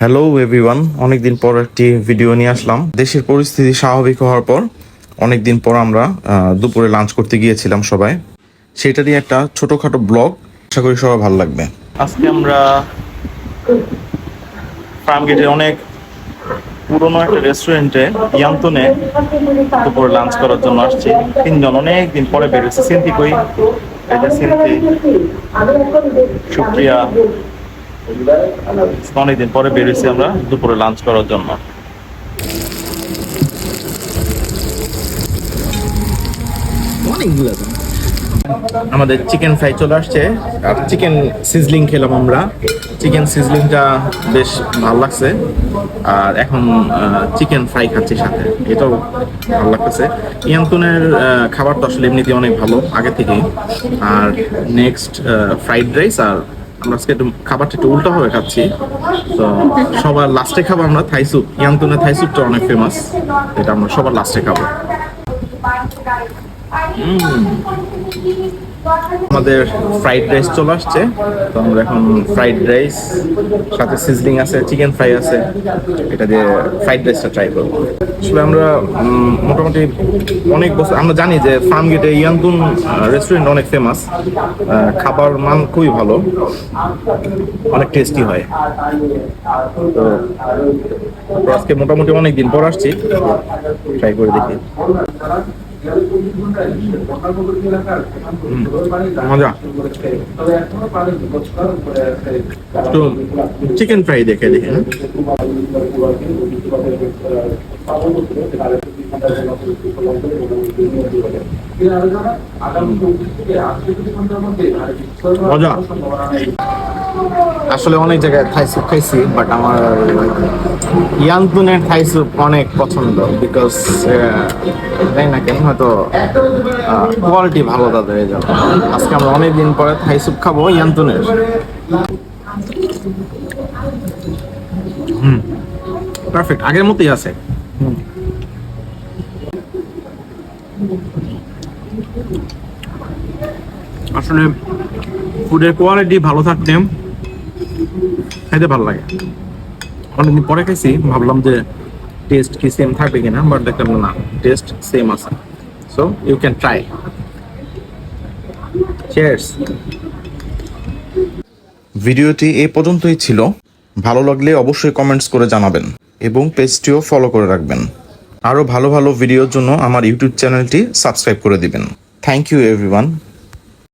Hello everyone, অনেকদিন পর একটি ভিডিও নিয়ে আসলাম। দেশের পরিস্থিতি স্বাভাবিক হওয়ার পর অনেকদিন পর আমরা দুপুরে লাঞ্চ করতে গিয়েছিলাম সবাই। সেটারই একটা ছোটোখাটো ব্লগ, আশা করি সবাই ভালো লাগবে। আজকে আমরা ফার্মগেটের অনেক পুরোনো একটা রেস্টুরেন্টে ইয়ান্তনে দুপুরে লাঞ্চ করার জন্য আসছি। তিনজন অনেক দিন পরে বেরিয়েছে। সিনথি কই? এই যে সিনথি, সুপ্রিয়া, অনেকদিন পরে বেরিয়েছি আমরা দুপুরে লাঞ্চ করার জন্য। আমাদের চিকেন ফ্রাই চলে আসছে আর চিকেন সিজলিং খেলাম আমরা। চিকেন সিজলিংটা বেশ ভালো লাগছে। আর এখন চিকেন ফ্রাই খাচ্ছি সাথে, এটাও ভালো লাগতেছে। ইয়ান্তুনের খাবার তো আসলে এমনিতে অনেক ভালো আগে থেকেই। আর নেক্সট ফ্রাইড রাইস, আর আমরা আজকে একটু খাবারটা একটু উল্টোভাবে খাচ্ছি। তো সবার লাস্টে খাবো আমরা থাই স্যুপ। ইয়ান্তুনের থাই স্যুপটা অনেক ফেমাস, এটা আমরা সবার লাস্টে খাবো। আমাদের ফ্রাইড রাইস চলে আসছে, তো আমরা এখন ফ্রাইড রাইস সাথে সিজলিং আছে, চিকেন ফ্রাই আছে, এটা দিয়ে ফ্রাইড রাইসটা ট্রাই করবো। আসলে আমরা মোটামুটি অনেক বছর আমরা জানি যে ফার্মগেটে ইয়ান্তুন রেস্টুরেন্ট অনেক ফেমাস, খাবার মান খুবই ভালো, অনেক টেস্টি হয়। তো আজকে মোটামুটি অনেক দিন পর আসছি, ট্রাই করে দেখি। মজা। তো চিকেন ফ্রাই দেখে দেখে মজা। আসলে অনেক জায়গায় থাই স্যুপ খাইছি, বাট আমার ইয়ান্তুনের থাই স্যুপ অনেক পছন্দ, বিকজ জানি না কেন, হয়তো কোয়ালিটি ভালো তাদের এই জন্য। আজকে আমরা অনেকদিন পরে থাই স্যুপ খাবো ইয়ান্তুনের। পারফেক্ট, আগের মতোই আছে। আসলে ফুডের কোয়ালিটি ভালো থাকলে খাইতে ভালো লাগে। অনেকদিন পরে খাইছি, ভাবলাম যে টেস্ট কি সেম থাকবে কিনা, বাট দেখলাম না, টেস্ট সেম আছে। So you can try. Cheers. ভিডিওটি এই পর্যন্তই ছিল। ভালো লাগলে অবশ্যই কমেন্টস করে জানাবেন এবং পেজটিও ফলো করে রাখবেন। আরও ভালো ভালো ভিডিওর জন্য আমার ইউটিউব চ্যানেলটি সাবস্ক্রাইব করে দিবেন। Thank you everyone.